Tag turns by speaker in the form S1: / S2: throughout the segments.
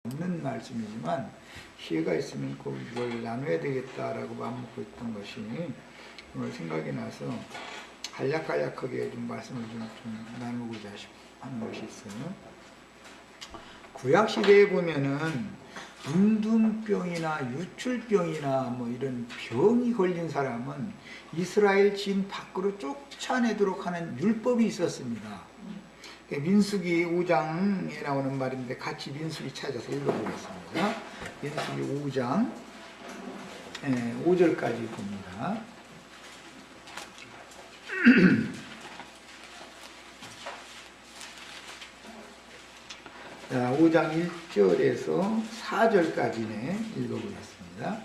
S1: 없는 말씀이지만 기회가 있으면 꼭 이걸 나눠야 되겠다라고 마음먹고 있던 것이 오늘 생각이 나서 간략간략하게 좀 말씀을 좀 나누고자 하는 것이 있어요. 구약시대에 보면은 문둥병이나 유출병이나 뭐 이런 병이 걸린 사람은 이스라엘 진 밖으로 쫓아내도록 하는 율법이 있었습니다. 민수기 5장에 나오는 말인데 같이 민수기 찾아서 읽어보겠습니다. 민수기 5장 5절까지 봅니다. 자, 5장 1절에서 4절까지네 읽어보겠습니다.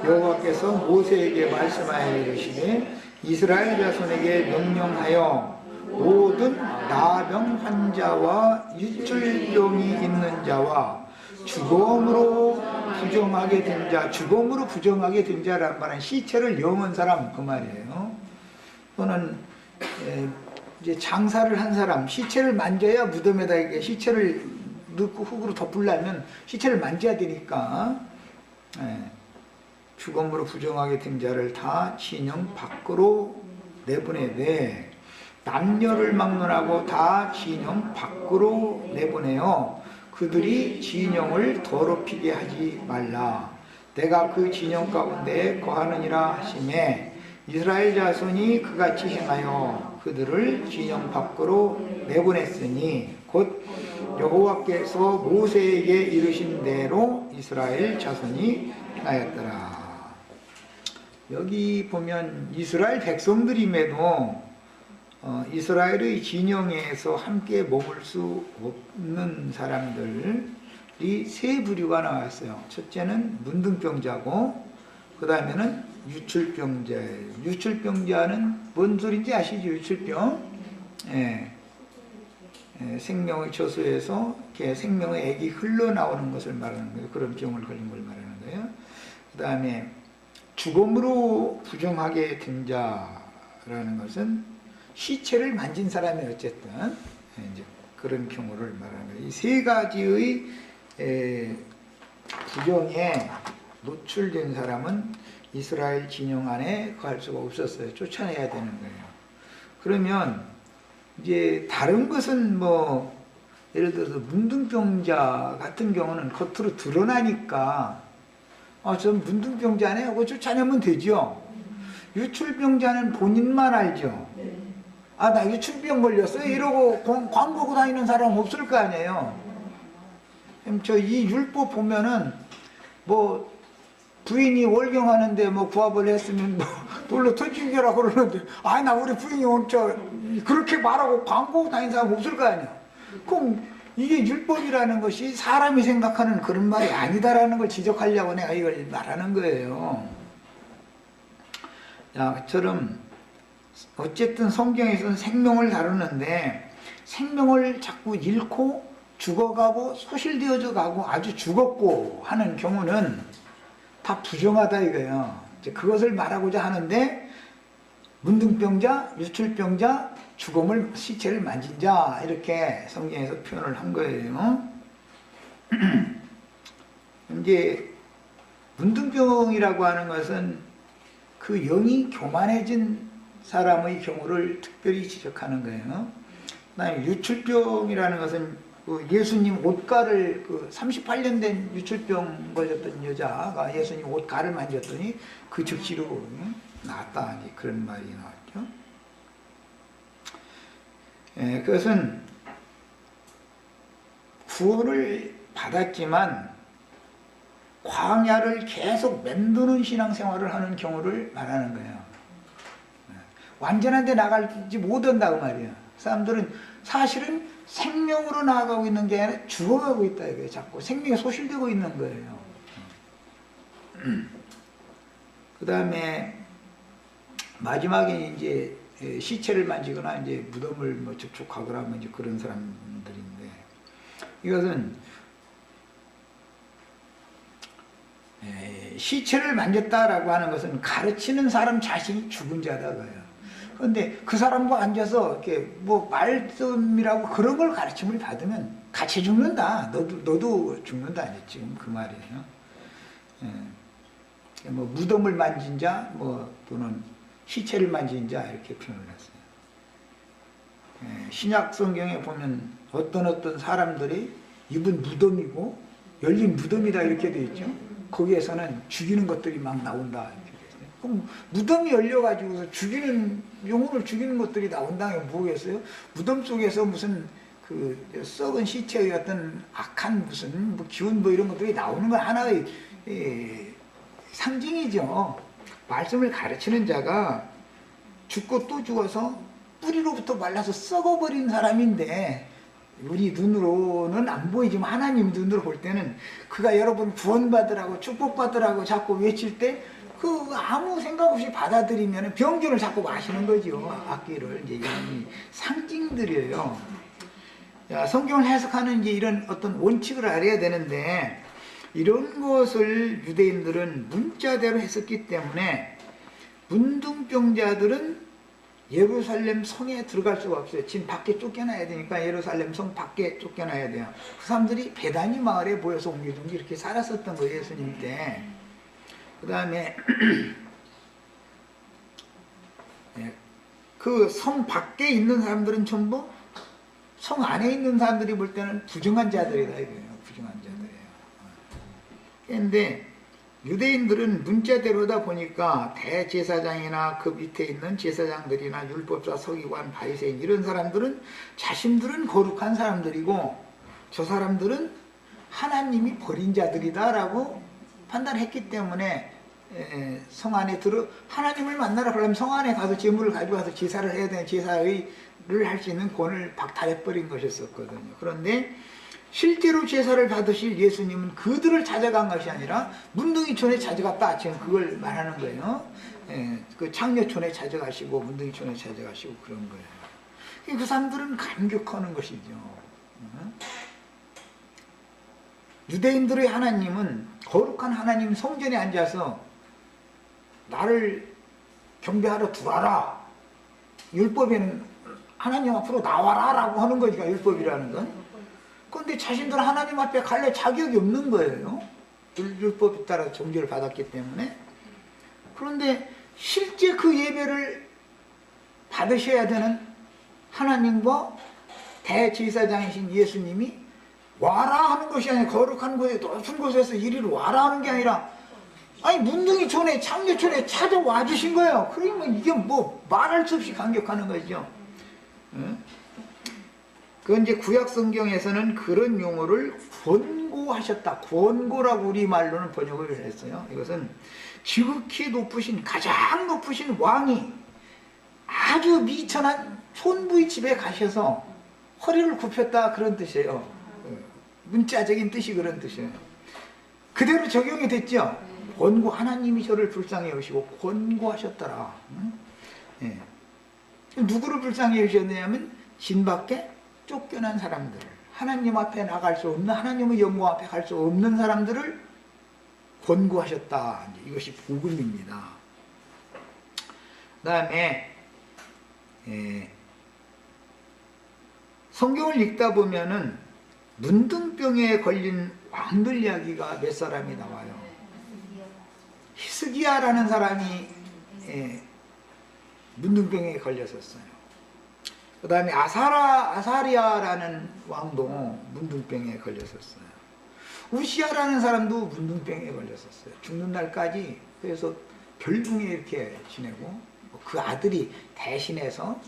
S1: 여호와께서 모세에게 말씀하여 이르시되 이스라엘 자손에게 명령하여 모든 나병 환자와 유출병이 있는 자와 죽음으로 부정하게 된 자, 죽음으로 부정하게 된 자라는 말은 시체를 영은 사람 그 말이에요. 또는 이제 장사를 한 사람, 시체를 만져야 무덤에다 이렇게 시체를 넣고 흙으로 덮으려면 시체를 만져야 되니까 죽음으로 부정하게 된 자를 다 진영 밖으로 내보내되 남녀를 막론하고 다 진영 밖으로 내보내어 그들이 진영을 더럽히게 하지 말라. 내가 그 진영 가운데 거하느니라 하시매 이스라엘 자손이 그같이 행하여 그들을 진영 밖으로 내보냈으니 곧 여호와께서 모세에게 이르신 대로 이스라엘 자손이 행하였더라. 여기 보면 이스라엘 백성들임에도 이스라엘의 진영에서 함께 머물 수 없는 사람들이 세 부류가 나왔어요. 첫째는 문둥병자고 그 다음에는 유출병자예요. 유출병자는 뭔 소리인지 아시죠? 유출병. 생명의 저수에서 생명의 액이 흘러나오는 것을 말하는 거예요. 그런 병을 걸린 걸 말하는 거예요. 그 다음에 죽음으로 부정하게 된 자라는 것은 시체를 만진 사람이 어쨌든 이제 그런 경우를 말하는 거예요. 이 세 가지의 부정에 노출된 사람은 이스라엘 진영 안에 거할 수가 없었어요. 쫓아내야 되는 거예요. 그러면 이제 다른 것은 뭐 예를 들어서 문둥병자 같은 경우는 겉으로 드러나니까 전 문둥병자네 하고 쫓아내면 되죠. 유출병자는 본인만 알죠. 나 유출병 걸렸어 이러고 광고하고 다니는 사람 없을 거 아니에요. 저 이 율법 보면은 뭐 부인이 월경하는데 뭐 구합을 했으면 뭐 돌로 터지게라 그러는데 나 우리 부인이 그렇게 말하고 광고하고 다니는 사람 없을 거 아니야. 그럼 이게 율법이라는 것이 사람이 생각하는 그런 말이 아니다라는 걸 지적하려고 내가 이걸 말하는 거예요. 자, 그처럼 어쨌든 성경에서는 생명을 다루는데 생명을 자꾸 잃고 죽어가고 소실되어져 가고 아주 죽었고 하는 경우는 다 부정하다 이거예요. 이제 그것을 말하고자 하는데 문둥병자, 유출병자, 죽음을 시체를 만진 자 이렇게 성경에서 표현을 한 거예요. 이제 문둥병이라고 하는 것은 그 영이 교만해진 사람의 경우를 특별히 지적하는 거예요. 그다음에 유출병이라는 것은 예수님 옷가를 38년 된 유출병 걸렸던 여자가 예수님 옷가를 만졌더니 그 즉시로 나았다 그런 말이 나왔죠. 그것은 구원을 받았지만 광야를 계속 맴도는 신앙생활을 하는 경우를 말하는 거예요. 완전한 데 나가지 못한다고 말이에요. 사람들은 사실은 생명으로 나아가고 있는 게 아니라 죽어가고 있다 이거예요. 자꾸 생명이 소실되고 있는 거예요. 그 다음에 마지막에 이제 시체를 만지거나 이제 무덤을 뭐 접촉하거나 뭐 이제 그런 사람들인데 이것은 시체를 만졌다라고 하는 것은 가르치는 사람 자신이 죽은 자다가요. 그런데 그 사람과 앉아서 이렇게 뭐 말씀이라고 그런 걸 가르침을 받으면 같이 죽는다. 너도 죽는다. 지금 그 말이에요. 뭐 무덤을 만진 자, 뭐 또는 시체를 만진 자 이렇게 표현을 했어요. 신약 성경에 보면 어떤 사람들이 입은 무덤이고 열린 무덤이다 이렇게 되어 있죠. 거기에서는 죽이는 것들이 막 나온다 이렇게 되어 있어요. 그럼 무덤이 열려가지고서 영혼을 죽이는 것들이 나온다는 게 뭐겠어요? 무덤 속에서 무슨 그 썩은 시체의 어떤 악한 무슨 뭐 기운 뭐 이런 것들이 나오는 건 하나의 상징이죠. 말씀을 가르치는 자가 죽고 또 죽어서 뿌리로부터 말라서 썩어버린 사람인데 우리 눈으로는 안 보이지만 하나님 눈으로 볼 때는 그가 여러분 구원받으라고 축복받으라고 자꾸 외칠 때 그 아무 생각 없이 받아들이면 병균을 자꾸 마시는 거죠. 악기를 이제 이런 상징들이에요. 성경을 해석하는 이제 이런 어떤 원칙을 알아야 되는데 이런 것을 유대인들은 문자대로 했었기 때문에 문둥병자들은 예루살렘 성에 들어갈 수가 없어요. 지금 밖에 쫓겨나야 되니까 예루살렘 성 밖에 쫓겨나야 돼요. 그 사람들이 베다니 마을에 모여서 옹기종기 이렇게 살았었던 거예요. 예수님 때. 그 다음에 그 성 밖에 있는 사람들은 전부 성 안에 있는 사람들이 볼 때는 부정한 자들이다 이거예요. 부정한 자들이에요. 그런데 유대인들은 문자대로다 보니까 대제사장이나 그 밑에 있는 제사장들이나 율법사, 서기관, 바리새인 이런 사람들은 자신들은 거룩한 사람들이고 저 사람들은 하나님이 버린 자들이다라고 판단했기 때문에 성 안에 하나님을 만나러 가려면 성 안에 가서 제물을 가지고 가서 제사를 해야 되는 제사를 할 수 있는 권을 박탈해버린 것이었거든요. 그런데 실제로 제사를 받으실 예수님은 그들을 찾아간 것이 아니라 문둥이촌에 찾아갔다. 지금 그걸 말하는 거예요. 그 창녀촌에 찾아가시고 문둥이촌에 찾아가시고 그런 거예요. 그 사람들은 감격하는 것이죠. 유대인들의 하나님은 거룩한 하나님 성전에 앉아서 나를 경배하러 들어와라. 율법에는 하나님 앞으로 나와라 라고 하는 거니까 율법이라는 건. 그런데 자신들 하나님 앞에 갈래 자격이 없는 거예요. 율법에 따라 정죄를 받았기 때문에. 그런데 실제 그 예배를 받으셔야 되는 하나님과 대제사장이신 예수님이 와라 하는 것이 아니라 거룩한 곳에 높은 곳에서 이리로 와라 하는 게 아니라 아니 문둥이촌에 창녀촌에 찾아와 주신 거예요. 그러면 이게 뭐 말할 수 없이 감격하는 거죠. 그건 이제 구약 성경에서는 그런 용어를 권고하셨다. 권고라고 우리말로는 번역을 했어요. 이것은 지극히 높으신 가장 높으신 왕이 아주 미천한 촌부의 집에 가셔서 허리를 굽혔다 그런 뜻이에요. 문자적인 뜻이 그런 뜻이에요. 그대로 적용이 됐죠. 권고 하나님이 저를 불쌍히 여기시고 권고하셨더라. 누구를 불쌍히 여기셨냐면 진 밖에 쫓겨난 사람들, 하나님 앞에 나갈 수 없는 하나님의 영광 앞에 갈 수 없는 사람들을 권고하셨다. 이것이 복음입니다. 그 다음에 성경을 읽다 보면은 문둥병에 걸린 왕들 이야기가 몇 사람이 나와요. 히스기야라는 사람이 문둥병에 걸렸었어요. 그 다음에 아사리아라는 왕도 문둥병에 걸렸었어요. 우시야라는 사람도 문둥병에 걸렸었어요. 죽는 날까지. 그래서 별궁에 이렇게 지내고 그 아들이 대신해서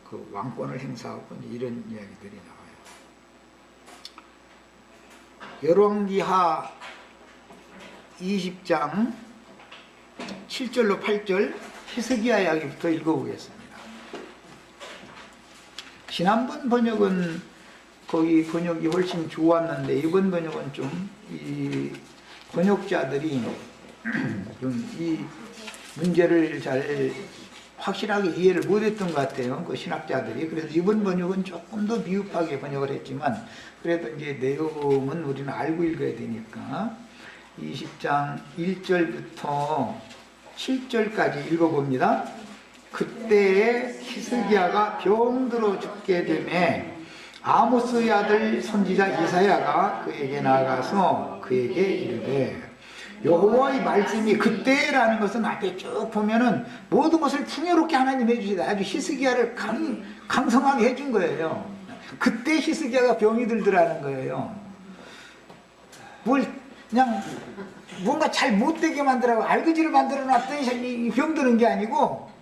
S1: 그 왕권을 행사하고 이런 이야기들이 나와요. 열왕기하 20장 7절로 8절 히스기야 이야기부터 읽어보겠습니다. 지난번 번역은 거기 번역이 훨씬 좋았는데 이번 번역은 좀 이 번역자들이 좀 이 문제를 잘 확실하게 이해를 못했던 것 같아요. 그 신학자들이. 그래서 이번 번역은 조금 더 미흡하게 번역을 했지만 그래도 이제 내용은 우리는 알고 읽어야 되니까 20장 1절부터 7절까지 읽어봅니다. 그때에 히스기야가 병들어 죽게 되매 아모스의 아들 선지자 이사야가 그에게 나아가서 그에게 이르되 여호와의 말씀이 그때라는 것은 앞에 쭉 보면은 모든 것을 풍요롭게 하나님 해주시다. 아주 히스기야를 강성하게 해준 거예요. 그때 히스기야가 병이 들더라는 거예요. 뭘 그냥 뭔가 잘 못되게 만들라고 알그지를 만들어 놨더니 병드는 게 아니고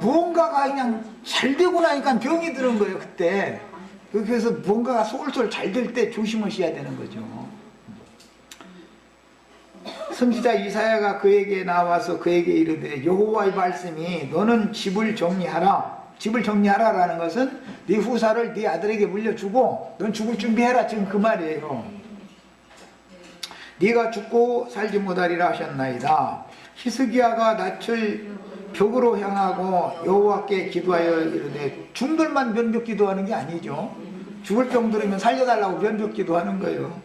S1: 무언가가 그냥 잘 되고 나니까 병이 드는 거예요. 그때. 그래서 뭔가가 솔솔 잘 될 때 조심하셔야 되는 거죠. 선지자 이사야가 그에게 나와서 그에게 이르되 여호와의 말씀이 너는 집을 정리하라. 집을 정리하라라는 것은 네 후사를 네 아들에게 물려주고 넌 죽을 준비해라. 지금 그 말이에요. 네가 죽고 살지 못하리라 하셨나이다. 히스기야가 낯을 벽으로 향하고 여호와께 기도하여 이르되 중들만 면벽 기도하는 게 아니죠. 죽을 병 들으면 살려달라고 면벽 기도하는 거예요.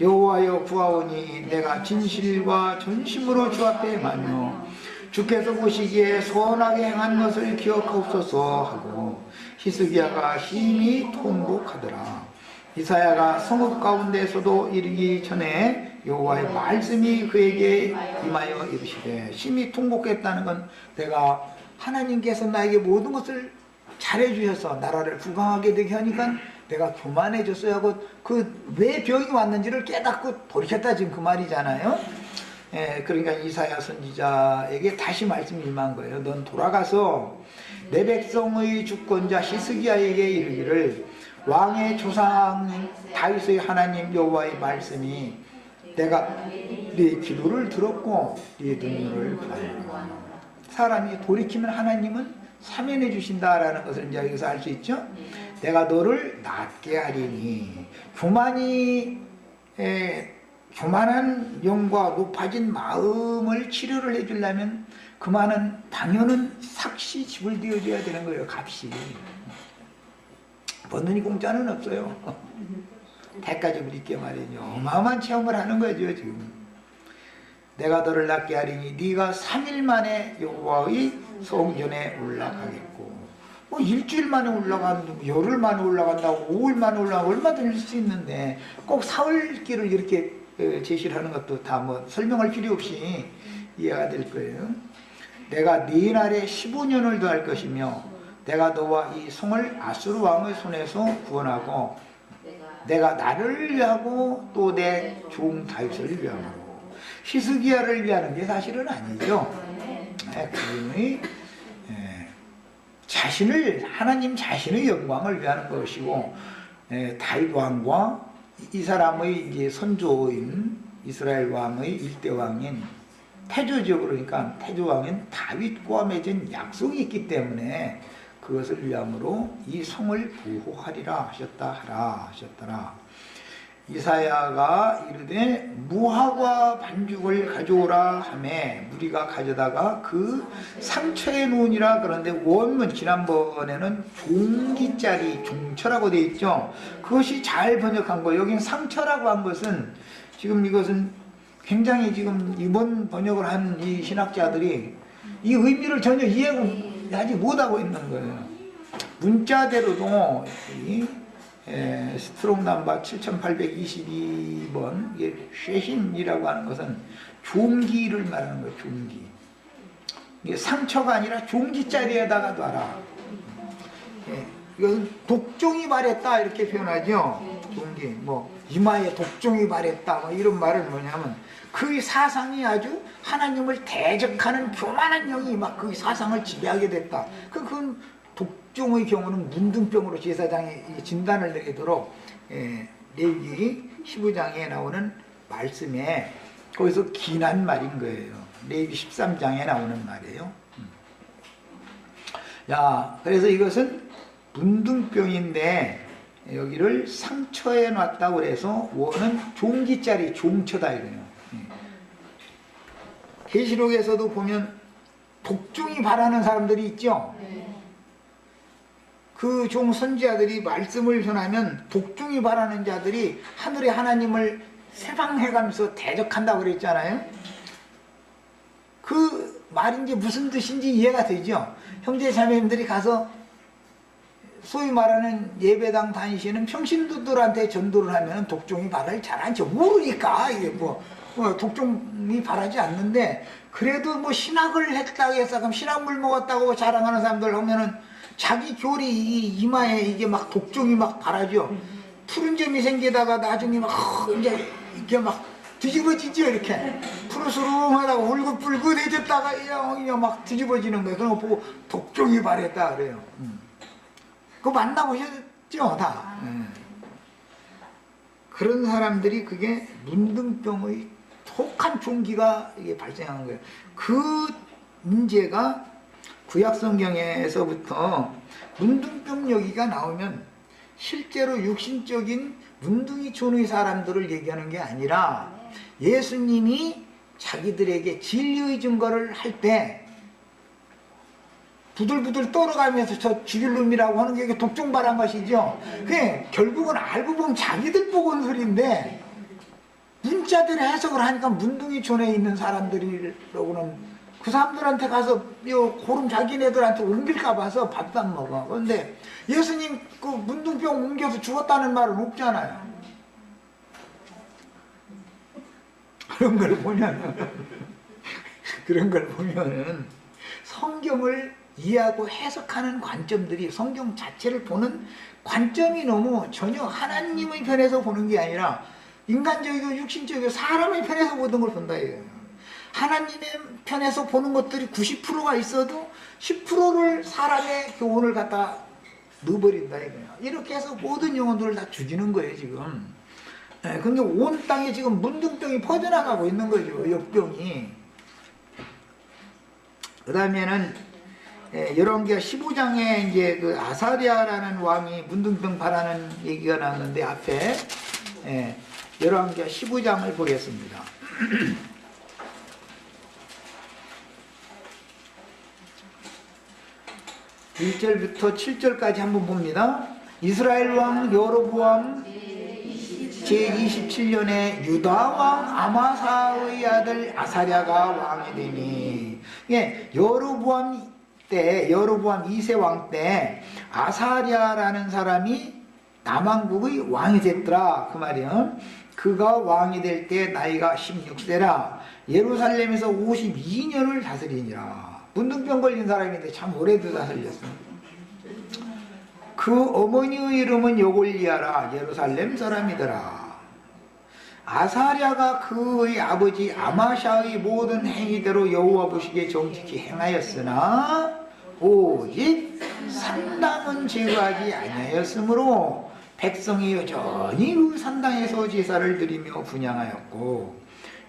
S1: 여호와여 구하오니 내가 진실과 전심으로 주 앞에 행하며 주께서 보시기에 선하게 행한 것을 기억하옵소서 하고 히스기야가 심히 통곡하더라. 이사야가 성읍 가운데서도 이르기 전에 여호와의 말씀이 그에게 임하여 이르시되 심히 통곡했다는 건 내가 하나님께서 나에게 모든 것을 잘해주셔서 나라를 부강하게 되게 하니까 내가 교만해졌어야 하고 그 왜 병이 왔는지를 깨닫고 돌이켰다 지금 그 말이잖아요. 예, 그러니까 이사야 선지자에게 다시 말씀이 임한 거예요. 넌 돌아가서 내 백성의 주권자 히스기야에게 이르기를 왕의 조상 다윗의 하나님 여호와의 말씀이 내가 네 기도를 들었고 네 눈물을 보았노라. 사람이 돌이키면 하나님은 사면해 주신다라는 것을 이제 여기서 알 수 있죠. 내가 너를 낫게 하리니 교만한 영과 높아진 마음을 치료를 해주려면 그만한 당연은 삭시 집을 지어줘야 되는 거예요. 값이 버는이 공짜는 없어요. 대가집을 있게 말이죠. 어마어마한 체험을 하는 거죠. 지금 내가 너를 낫게 하리니 네가 3일 만에 여호와의 성전에 올라가겠고 뭐 일주일 만에 올라간다고 열흘 만에 올라간다고 5일 만에 올라가고 얼마든지 할 수 있는데 꼭 사흘길을 이렇게 제시를 하는 것도 다 뭐 설명할 필요 없이 이해가 될 거예요. 내가 네 날에 15년을 더할 것이며 내가 너와 이 성을 아수르 왕의 손에서 구원하고 내가 나를 위하고 또 내 종 다윗을 위하고 히스기야를 위하는 게 사실은 아니죠. 그분의 자신을 하나님 자신의 영광을 위하는 것이고 다윗 왕과 이 사람의 이제 선조인 이스라엘 왕의 일대 왕인 태조죠. 그러니까 태조 왕인 다윗과 맺은 약속이 있기 때문에 그것을 위함으로 이 성을 보호하리라 하셨더라. 이사야가 이르되 무화과 반죽을 가져오라 하매 무리가 가져다가 그 상처에 놓으니라. 그런데 원문 지난번에는 종기짜리 종처라고 되어 있죠. 그것이 잘 번역한 거예요. 여긴 상처라고 한 것은 지금 이것은 굉장히 지금 이번 번역을 한 이 신학자들이 이 의미를 전혀 이해하지 못하고 있는 거예요. 문자대로도 이 스트롱 넘버 7822번 쉐힌이라고 하는 것은 종기를 말하는 거예요. 종기. 이게 상처가 아니라 종기자리에다가 놔라. 이것은 독종이 발했다 이렇게 표현하죠. 종기. 뭐 이마에 독종이 발했다 뭐 이런 말은 뭐냐면 그 사상이 아주 하나님을 대적하는 교만한 영이 막 그 사상을 지배하게 됐다. 그건 독종의 경우는 문둥병으로 제사장이 진단을 내리도록 레위기 15장에 나오는 말씀에 거기서 기난 말인 거예요. 레위기 13장에 나오는 말이에요. 야, 그래서 이것은 문둥병인데 여기를 상처에 놨다고 그래서 원은 종기짜리 종처다 이거예요. 계시록에서도 보면 독종이 발하는 사람들이 있죠. 그 종 선지자들이 말씀을 전하면 독종이 발하는 자들이 하늘의 하나님을 세방해가면서 대적한다고 그랬잖아요. 그 말인지 무슨 뜻인지 이해가 되죠. 형제 자매님들이 가서 소위 말하는 예배당 다니시는 평신도들한테 전도를 하면 독종이 발을 잘 않죠. 모르니까 이게 독종이 발하지 않는데, 그래도 뭐 신학을 했다고 해서 그럼 신학물 먹었다고 자랑하는 사람들 하면은 자기 교리 이마에 이게 막 독종이 막 발하죠. 푸른 점이 생기다가 나중에 막 이제 이렇게 막 뒤집어지죠. 이렇게 푸르스름하다가 울긋불긋해졌다가 그냥 막 뒤집어지는 거예요. 그런 거 보고 독종이 발했다 그래요. 그거 만나보셨죠 다. 그런 사람들이 그게 문둥병의 혹한 종기가 이게 발생하는 거예요. 그 문제가 구약 성경에서부터 문둥병 여기가 나오면 실제로 육신적인 문둥이 촌의 사람들을 얘기하는 게 아니라 예수님이 자기들에게 진리의 증거를 할 때 부들부들 떨어가면서 저 죽일 놈이라고 하는 게 독종발한 것이죠. 그게 결국은 알고 보면 자기들 보고 온 소리인데 문자대로 해석을 하니까 문둥이촌에 있는 사람들이라고는 그 사람들한테 가서 고름 자기네들한테 옮길까 봐서 밥도 안 먹어. 그런데 예수님 그 문둥병 옮겨서 죽었다는 말은 없잖아요. 그런 걸 보면은 성경을 이해하고 해석하는 관점들이, 성경 자체를 보는 관점이 너무 전혀 하나님의 편에서 보는 게 아니라 인간적이고 육신적이고 사람의 편에서 보던 걸 본다 이거예요. 하나님의 편에서 보는 것들이 90%가 있어도 10%를 사람의 교훈을 갖다 넣어버린다 이거예요. 이렇게 해서 모든 영혼들을 다 죽이는 거예요 지금. 그러니까 온 땅에 지금 문둥병이 퍼져나가고 있는 거죠. 역병이. 그 다음에는 열왕기하 15장에 이제 그 아사랴라는 왕이 문둥병 발하는 얘기가 나왔는데 앞에 열왕기하 15장을 보겠습니다. 1절부터 7절까지 한번 봅니다. 이스라엘 왕 여로보암 제27년에 유다 왕 아마사의 아들 아사랴가 왕이 되니, 여로보암 2세 왕 때 아사랴라는 사람이 남왕국의 왕이 됐더라 그 말이야. 그가 왕이 될 때 나이가 16세라 예루살렘에서 52년을 다스리니라. 문둥병 걸린 사람인데 참 오래도 다스렸어. 그 어머니의 이름은 여골리아라 예루살렘 사람이더라. 아사랴가 그의 아버지 아마샤의 모든 행위대로 여호와 보시기에 정직히 행하였으나 오직 산당은 제거하지 아니하였으므로 백성이 여전히 그 산당에서 제사를 드리며 분향하였고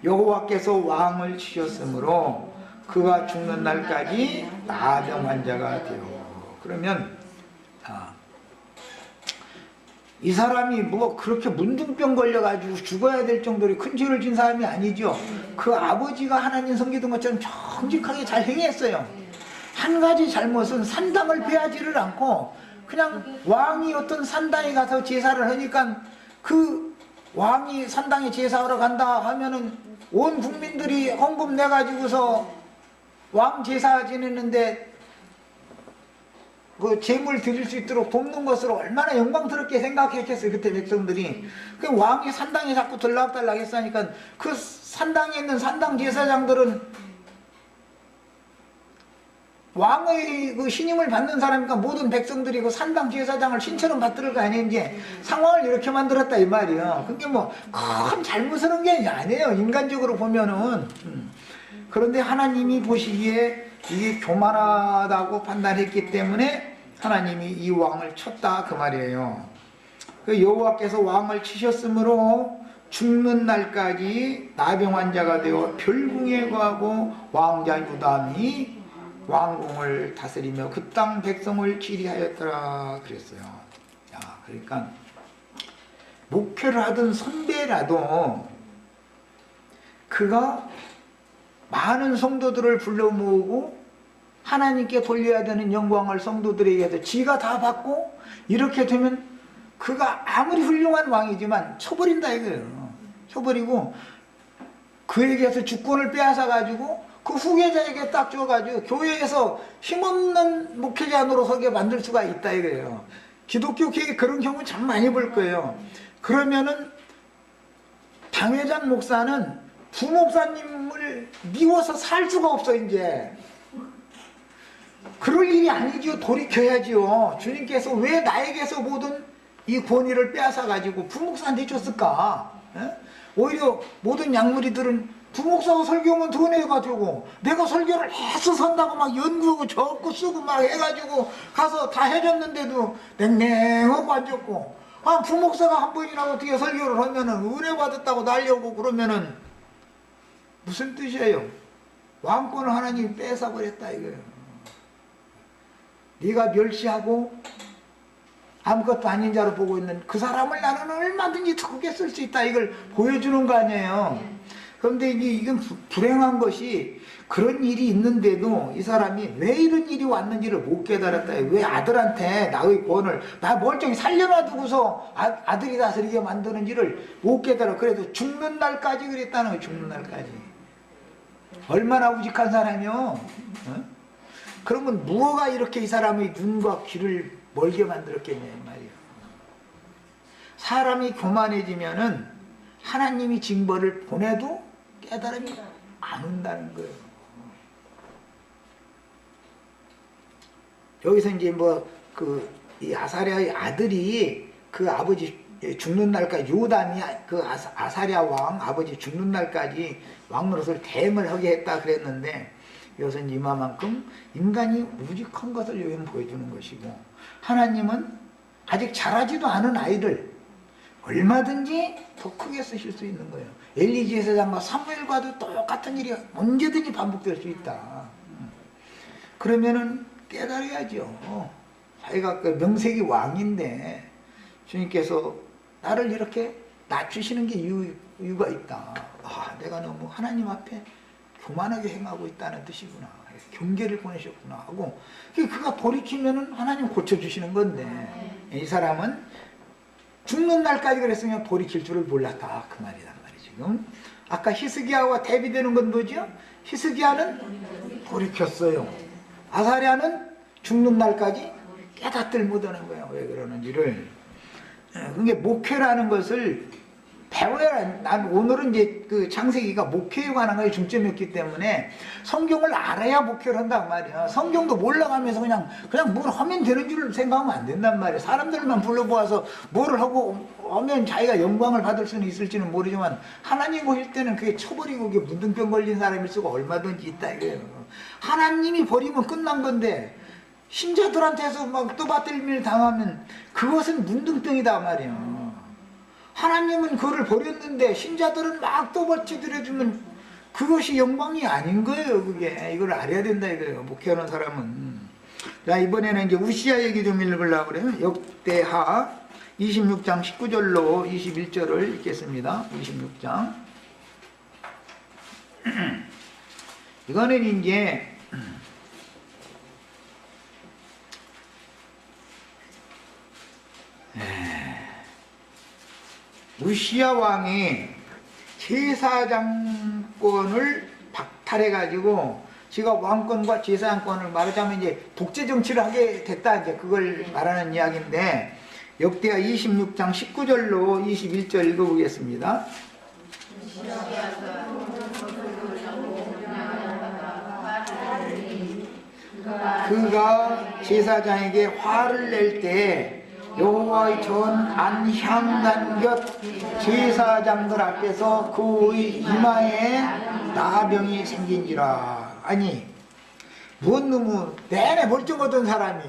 S1: 여호와께서 왕을 치셨으므로 그가 죽는 날까지 나병 환자가 되어. 그러면 이 사람이 뭐 그렇게 문둥병 걸려가지고 죽어야 될 정도로 큰 죄를 진 사람이 아니죠. 그 아버지가 하나님 섬기던 것처럼 정직하게 잘 행했어요. 한 가지 잘못은 산당을 빼앗지를 않고 그냥 왕이 어떤 산당에 가서 제사를 하니까 그 왕이 산당에 제사하러 간다 하면은 온 국민들이 헌금 내가지고서 왕 제사 지냈는데 그 재물 드릴 수 있도록 돕는 것으로 얼마나 영광스럽게 생각했겠어요 그때 백성들이. 그 왕이 산당에 자꾸 들락달락 했으니까 그 산당에 있는 산당 제사장들은 왕의 그 신임을 받는 사람이니까 모든 백성들이 그 산당 제사장을 신처럼 받들을 거 아니에요. 이제 상황을 이렇게 만들었다 이 말이에요. 그게 뭐 큰 잘못을 한 게 아니에요 인간적으로 보면은. 그런데 하나님이 보시기에 이게 교만하다고 판단했기 때문에 하나님이 이 왕을 쳤다 그 말이에요. 그 여호와께서 왕을 치셨으므로 죽는 날까지 나병 환자가 되어 별궁에 거하고 왕자 유담이 왕궁을 다스리며 그 땅 백성을 치리하였더라 그랬어요. 그러니까 목회를 하던 선배라도 그가 많은 성도들을 불러 모으고 하나님께 돌려야 되는 영광을 성도들에게 해서 지가 다 받고 이렇게 되면 그가 아무리 훌륭한 왕이지만 쳐버린다 이거예요. 쳐버리고 그에게서 주권을 빼앗아 가지고 그 후계자에게 딱 줘가지고 교회에서 힘없는 목회자 노릇하게 만들 수가 있다 이거예요. 기독교 교회 그런 경우 참 많이 볼 거예요. 그러면은 당회장 목사는 부목사님을 미워서 살 수가 없어 이제. 그럴 일이 아니지요. 돌이켜야지요. 주님께서 왜 나에게서 모든 이 권위를 빼앗아가지고 부목사한테 줬을까? 에? 오히려 모든 양무리들은 부목사가 설교하면 돈 해가지고 내가 설교를 해서 선다고 막 연구하고 적고 쓰고 막 해가지고 가서 다 해줬는데도 냉랭하고 앉았고, 아 부목사가 한 번이나 어떻게 설교를 하면은 은혜 받았다고 날려고 그러면은 무슨 뜻이에요? 왕권을 하나님이 뺏어버렸다 이거예요. 네가 멸시하고 아무것도 아닌 자로 보고 있는 그 사람을 나는 얼마든지 더 크게 쓸 수 있다 이걸 보여주는 거 아니에요. 그런데 이건 불행한 것이 그런 일이 있는데도 이 사람이 왜 이런 일이 왔는지를 못 깨달았다. 왜 아들한테 나의 권을 나 멀쩡히 살려놔두고서 아들이 다스리게 만드는지를 못 깨달아. 그래도 죽는 날까지 그랬다는 거예요. 죽는 날까지. 얼마나 우직한 사람이요. 어? 그러면 무엇가 이렇게 이 사람의 눈과 귀를 멀게 만들었겠냐 이 말이에요. 사람이 교만해지면은 하나님이 징벌을 보내도 깨달음이 안 온다는 거예요. 여기서 이제 뭐 이 아사랴의 아들이 그 아버지 죽는 날까지 요담이 그 아사랴 왕 아버지 죽는 날까지 왕 노릇을 대행을 하게 했다 그랬는데, 이것은 이만큼 인간이 우직한 것을 여기는 보여주는 것이고, 하나님은 아직 자라지도 않은 아이를 얼마든지 더 크게 쓰실 수 있는 거예요. 엘리 제사장과 사무엘과도 똑같은 일이 언제든지 반복될 수 있다. 그러면은 깨달아야죠. 자기가 그 명색이 왕인데 주님께서 나를 이렇게 낮추시는 게 이유가 있다. 아, 내가 너무 하나님 앞에 교만하게 행하고 있다는 뜻이구나. 경계를 보내셨구나 하고, 그가 돌이키면은 하나님 고쳐주시는 건데, 이 사람은 죽는 날까지 그랬으면 돌이킬 줄을 몰랐다 그 말이란 말이지. 지금 아까 히스기야와 대비되는 건 뭐죠? 히스기야는 돌이켰어요. 아사랴는 죽는 날까지 깨닫들 못하는 거예요. 왜 그러는지를. 그게 목회라는 것을 배워야. 난 오늘은 이제 그 창세기가 목회에 관한 거에 중점이었기 때문에 성경을 알아야 목회를 한단 말이야. 성경도 몰라가면서 그냥 뭘 하면 되는 줄 생각하면 안 된단 말이야. 사람들만 불러보아서 뭐를 하고 하면 자기가 영광을 받을 수는 있을지는 모르지만 하나님 보실 때는 그게 쳐버리고 그게 문둥병 걸린 사람일 수가 얼마든지 있다 이거예요. 하나님이 버리면 끝난 건데 신자들한테서 막 떠받들미를 당하면 그것은 문둥병이다 말이야. 하나님은 그거를 버렸는데 신자들은 막 떠받쳐들여주면 그것이 영광이 아닌 거예요. 그게 이걸 알아야 된다 이거예요. 목회하는 사람은. 자, 이번에는 이제 우시야 얘기 좀 읽으려고 그래요. 역대하 26장 19절로 21절을 읽겠습니다. 26장. 이거는 이제 우시야 왕이 제사장권을 박탈해가지고 지가 왕권과 제사장권을 말하자면 이제 독재 정치를 하게 됐다. 이제 그걸 말하는 이야기인데, 역대하 26장 19절로 21절 읽어보겠습니다. 그가 제사장에게 화를 낼 때 여호와의 전 안향단 곁 제사장들 앞에서 그의 이마에 나병이 생긴지라. 아니 무슨 놈의 내내 멀쩡하던 사람이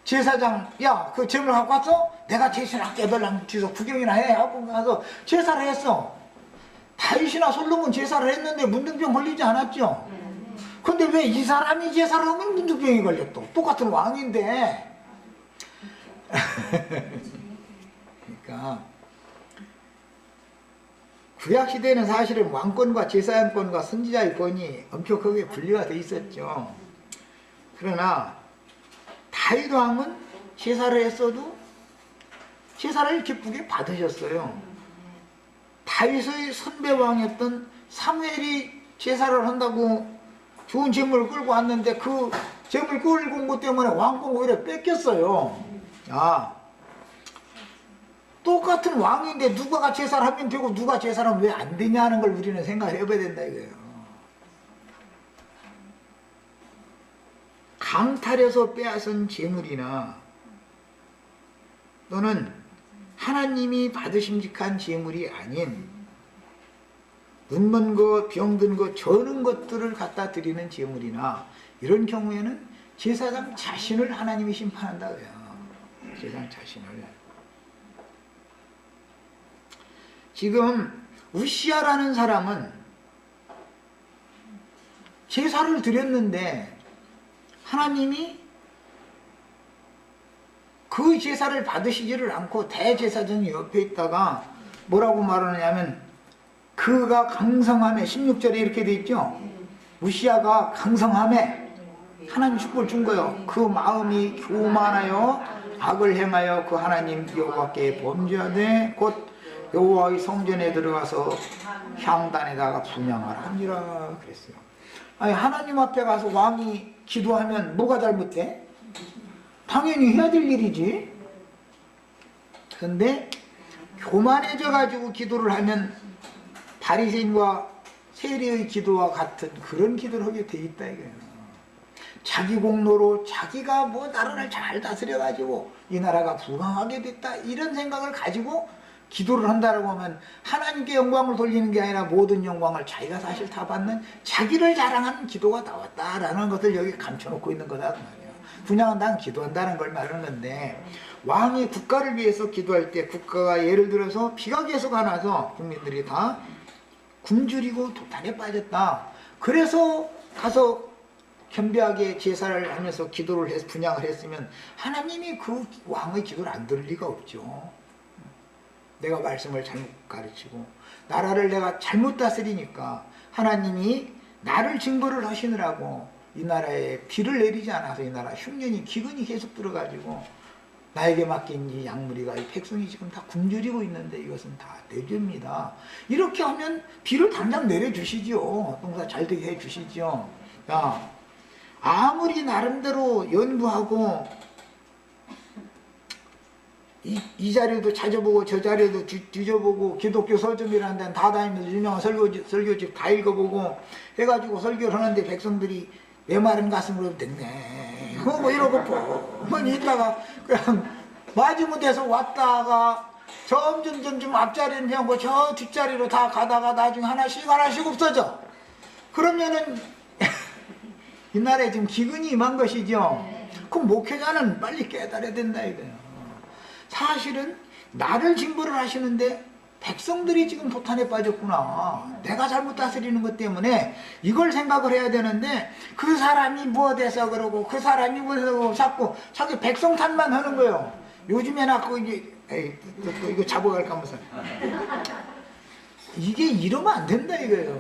S1: 제사장, 야 그 제물 갖고 왔어? 내가 제사랑 깨달랑 뒤서 구경이나 해 하고 가서 제사를 했어. 다윗이나 솔로몬 제사를 했는데 문둥병 걸리지 않았죠. 근데 왜 이 사람이 제사를 하면 문둥병이 걸렸어? 똑같은 왕인데. 그러니까 구약시대에는 사실은 왕권과 제사장권과 선지자의 권이 엄격하게 분리가 돼 있었죠. 그러나 다윗 왕은 제사를 했어도 제사를 기쁘게 받으셨어요. 다윗의 선배왕이었던 사무엘이 제사를 한다고 좋은 재물을 끌고 왔는데 그 재물 끌고 온 것 때문에 왕궁 오히려 뺏겼어요. 똑같은 왕인데 누가 제사를 하면 되고 누가 제사를 하면 왜 안 되냐 하는 걸 우리는 생각을 해봐야 된다 이거예요. 강탈해서 빼앗은 재물이나 또는 하나님이 받으심직한 재물이 아닌 눈먼 것, 병든 것, 저는 것들을 갖다 드리는 재물이나 이런 경우에는 제사장 자신을 하나님이 심판한다고요. 제사장 자신을. 지금 우시아라는 사람은 제사를 드렸는데 하나님이 그 제사를 받으시지를 않고 대제사장이 옆에 있다가 뭐라고 말하느냐면 그가 강성함에 16절에 이렇게 돼 있죠. 우시아가 강성함에 하나님 축복을 준 거예요. 그 마음이 교만하여 악을 행하여 그 하나님 여호와께 범죄하되 곧 여호와의 성전에 들어가서 향단에다가 분향을 하니라 그랬어요. 아니 하나님 앞에 가서 왕이 기도하면 뭐가 잘못돼? 당연히 해야 될 일이지. 그런데 교만해져 가지고 기도를 하면 바리새인과 세리의 기도와 같은 그런 기도를 하게 돼 있다 이거예요. 자기 공로로 자기가 뭐 나라를 잘 다스려 가지고 이 나라가 부강하게 됐다 이런 생각을 가지고 기도를 한다라고 하면 하나님께 영광을 돌리는 게 아니라 모든 영광을 자기가 사실 다 받는 자기를 자랑하는 기도가 나왔다라는 것을 여기 감춰놓고 있는 거다 그 말이에요. 분양한다는 기도한다는 걸 말하는 건데 왕이 국가를 위해서 기도할 때 국가가 예를 들어서 비가 계속 안 와서 국민들이 다 굶주리고 도탄에 빠졌다. 그래서 가서 겸비하게 제사를 하면서 기도를 해서 분양을 했으면 하나님이 그 왕의 기도를 안 들을 리가 없죠. 내가 말씀을 잘못 가르치고 나라를 내가 잘못 다스리니까 하나님이 나를 징벌을 하시느라고 이 나라에 비를 내리지 않아서 이 나라 흉년이 기근이 계속 들어가지고 나에게 맡긴 이 약물이가 이 백성이 지금 다 굶주리고 있는데 이것은 다 내 죄입니다. 이렇게 하면 비를 당장 내려주시지요. 농사 잘 되게 해주시지요. 야, 아무리 나름대로 연구하고 이 자료도 찾아보고 저 자료도 뒤져보고 기독교 서점이라는 데는 다 다니면서 유명한 설교집 다 읽어보고 해가지고 설교를 하는데 백성들이 메마른 가슴으로 됐네 뭐 이러고 뻔히 있다가 그냥 마지못해서 왔다가 점점 앞자리는 비우고 저 뒷자리로 다 가다가 나중에 하나씩 없어져. 그러면은 이 나라에 지금 기근이 임한 것이죠. 그럼 목회자는 빨리 깨달아야 된다 이거예요. 사실은 나를 징벌을 하시는데 백성들이 지금 도탄에 빠졌구나. 내가 잘못 다스리는 것 때문에 이걸 생각을 해야 되는데 그 사람이 무엇해서 그러고 그 사람이 무엇해서 자꾸 자기 백성 탓만 하는 거예요. 요즘에나 그 이게 또 이거 잡아갈까 하면서 이게 이러면 안 된다 이거예요.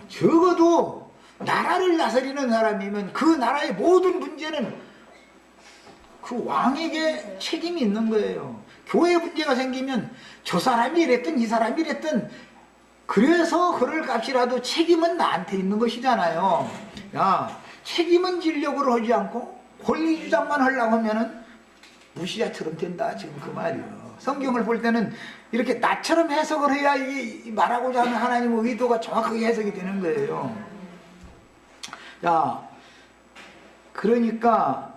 S1: 적어도 나라를 다스리는 사람이면 그 나라의 모든 문제는 그 왕에게 책임이 있는 거예요. 교회 문제가 생기면 저 사람이 이랬든 이 사람이 이랬든 그래서 그럴 값이라도 책임은 나한테 있는 것이잖아요. 야, 책임은 진력으로 하지 않고 권리 주장만 하려고 하면은 무시자처럼 된다 지금 그 말이에요. 성경을 볼 때는 이렇게 나처럼 해석을 해야 이게 말하고자 하는 하나님의 의도가 정확하게 해석이 되는 거예요. 자, 그러니까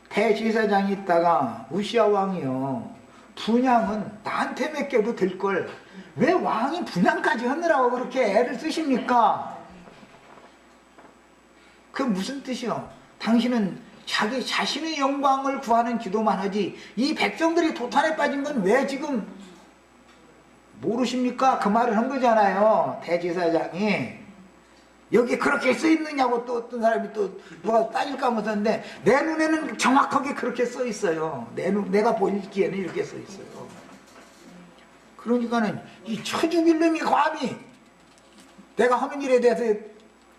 S1: 대제사장이 있다가 우시아 왕이요 분향은 나한테 맡겨도 될걸 왜 왕이 분향까지 하느라고 그렇게 애를 쓰십니까? 그 무슨 뜻이요? 당신은 자기 자신의 영광을 구하는 기도만 하지 이 백성들이 도탄에 빠진 건 왜 지금 모르십니까? 그 말을 한 거잖아요. 대제사장이 여기 그렇게 써 있느냐고 또 어떤 사람이 또 누가 따질까 못하는데 내 눈에는 정확하게 그렇게 써 있어요. 내가 보기에는 이렇게 써 있어요. 그러니까는 이 쳐죽일 놈이 감히 내가 하는 일에 대해서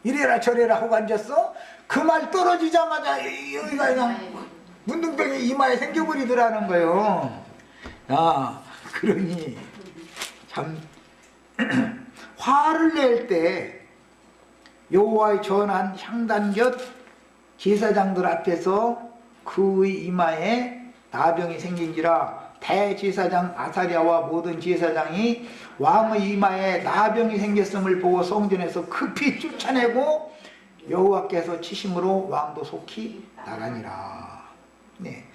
S1: 이래라 저래라 하고 앉았어? 그 말 떨어지자마자 여기가 그냥 문둥병이 이마에 생겨버리더라는 거예요. 아, 그러니 참 화를 낼 때 여호와의 전한 향단 곁 제사장들 앞에서 그의 이마에 나병이 생긴지라. 대제사장 아사랴와 모든 제사장이 왕의 이마에 나병이 생겼음을 보고 성전에서 급히 쫓아내고 여호와께서 치심으로 왕도 속히 나가니라. 네.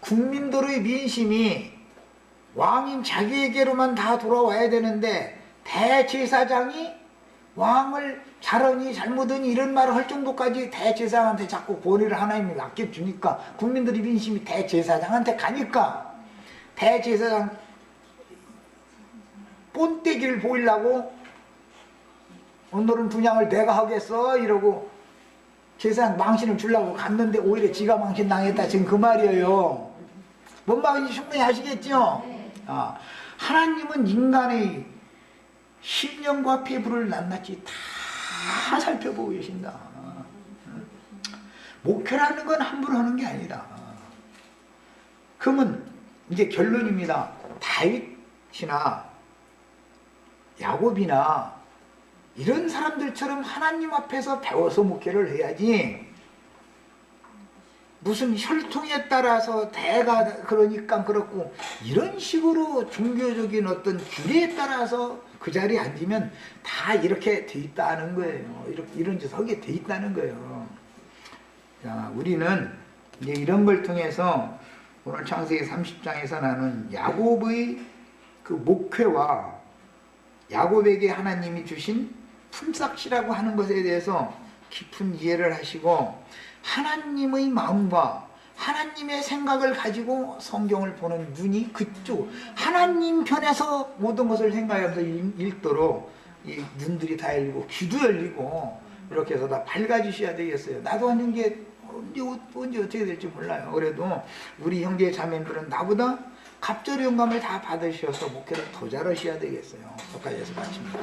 S1: 국민들의 민심이 왕인 자기에게로만 다 돌아와야 되는데 대제사장이 왕을 잘하니 잘못하니 이런 말을 할 정도까지 대제사장한테 자꾸 권위를 하나님이 맡겨주니까 국민들의 민심이 대제사장한테 가니까 대제사장 본때기를 보이려고 오늘은 분향을 내가 하겠어 이러고 제사장 망신을 주려고 갔는데 오히려 지가 망신 당했다. 지금 그 말이에요. 뭔 말인지 충분히 아시겠죠? 하나님은 인간의 신령과 피부를 낱낱이 다 살펴보고 계신다. 목회라는 건 함부로 하는 게 아니다. 그러면 이제 결론입니다. 다윗이나 야곱이나 이런 사람들처럼 하나님 앞에서 배워서 목회를 해야지, 무슨 혈통에 따라서 대가 그러니까 그렇고 이런 식으로 종교적인 어떤 규례에 따라서 그 자리에 앉으면 다 이렇게 돼 있다는 거예요. 이런 짓 하게 돼 있다는 거예요. 자, 우리는 이제 이런 걸 통해서 오늘 창세기 30장에서 나눈 야곱의 그 목회와 야곱에게 하나님이 주신 품삯이라고 하는 것에 대해서 깊은 이해를 하시고 하나님의 마음과 하나님의 생각을 가지고 성경을 보는 눈이 그쪽 하나님 편에서 모든 것을 생각하면서 읽도록 이 눈들이 다 열리고 귀도 열리고 이렇게 해서 다 밝아지셔야 되겠어요. 나도 하는 게 언제 어떻게 될지 몰라요. 그래도 우리 형제 자매들은 나보다 갑절의 영감을 다 받으셔서 목회를 더 잘하셔야 되겠어요. 여기까지 해서 마칩니다.